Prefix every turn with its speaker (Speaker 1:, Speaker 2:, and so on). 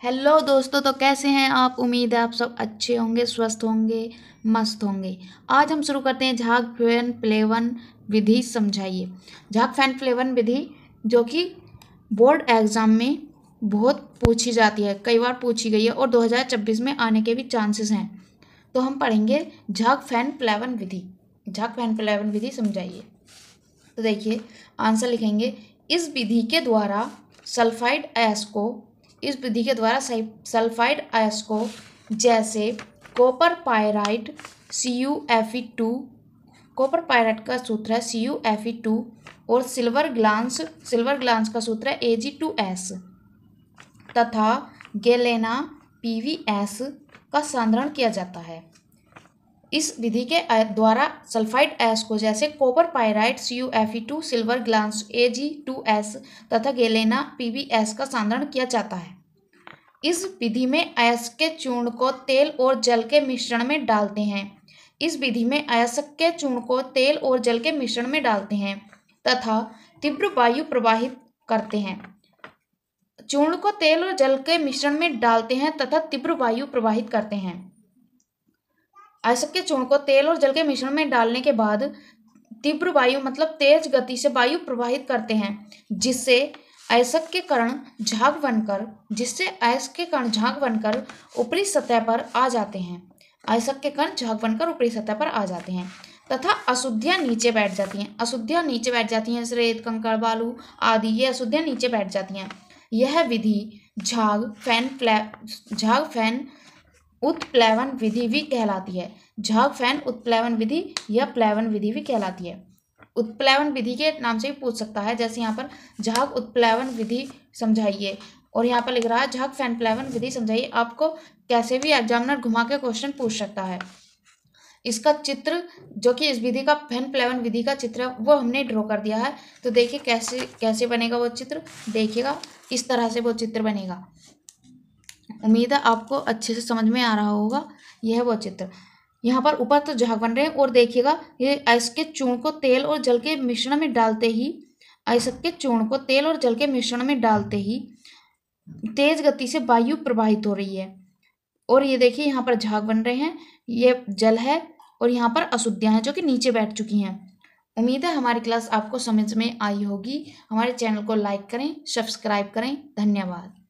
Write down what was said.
Speaker 1: Hello दोस्तों, तो कैसे हैं आप। उम्मीद है आप सब अच्छे होंगे, स्वस्थ होंगे, मस्त होंगे। आज हम शुरू करते हैं झाग फैन प्लेवन विधि समझाइए। झाग फैन प्लेवन विधि जो कि बोर्ड एग्जाम में बहुत पूछी जाती है, कई बार पूछी गई है और 2026 में आने के भी चांसेस हैं। तो हम पढ़ेंगे झाग फैन प्लेवन विधि। झाग फैन प्लेवन विधि समझाइए। तो देखिए आंसर लिखेंगे। इस विधि के द्वारा सल्फाइड अयस्क को जैसे copper pyrite CuFe2, copper pyrite का सूत्र है CuFe2 और सिल्वर ग्लांस का सूत्र है Ag2S तथा गैलेना PbS का सांद्रण किया जाता है। इस विधि के द्वारा सल्फाइड अयस्क को जैसे copper pyrite CuFe2, silver glance Ag2S तथा गैलेना PbS का सांद्रण किया जाता है। इस विधि में अयस्क के चूर्ण को तेल और जल के मिश्रण में डालते हैं। तथा तीव्र वायु प्रवाहित करते हैं। चूर्ण को तेल और जल के मिश्रण में डालते हैं तथा तीव्र वायु प्रवाहित करते हैं। अयस्क के चूर्ण को तेल और जल के मिश्रण में डालने के बाद तीव्र वायु मतलब तेज गति से वायु प्रवाहित करते हैं, जिससे अयस्क के कण झाग बनकर ऊपरी सतह पर आ जाते हैं। तथा अशुद्धियां नीचे बैठ जाती हैं। रेत, कंकड़, बालू आदि ये अशुद्धियां नीचे बैठ जाती हैं। यह विधि झाग फैन उत्प्लवन विधि भी कहलाती है। झाग फैन उत्प्लवन विधि या प्लवन विधि भी कहलाती है। उत्प्लवन विधि के नाम से भी पूछ सकता है, जैसे यहाँ पर झाग उत्प्लवन विधि समझाइए और यहाँ पर लिख रहा है झाग फैन प्लवन विधि समझाइए। आपको कैसे भी एग्जामिनर घुमा के क्वेश्चन पूछ सकता है। इसका चित्र जो कि इस विधि का फैन प्लवन विधि का चित्र है वो हमने ड्रॉ कर दिया है। तो देखिए कैसे बनेगा वो चित्र। देखिएगा इस तरह से वो चित्र बनेगा। उम्मीद है आपको अच्छे से समझ में आ रहा होगा। यह है वो चित्र। यहाँ पर ऊपर तो झाग बन रहे हैं और देखिएगा ये अयस्क के चूर्ण को तेल और जल के मिश्रण में डालते ही तेज गति से वायु प्रवाहित हो रही है। और ये देखिए यहाँ पर झाग बन रहे हैं, ये जल है और यहाँ पर अशुद्धियां हैं जो कि नीचे बैठ चुकी हैं। उम्मीद है हमारी क्लास आपको समझ में आई होगी। हमारे चैनल को लाइक करें, सब्सक्राइब करें। धन्यवाद।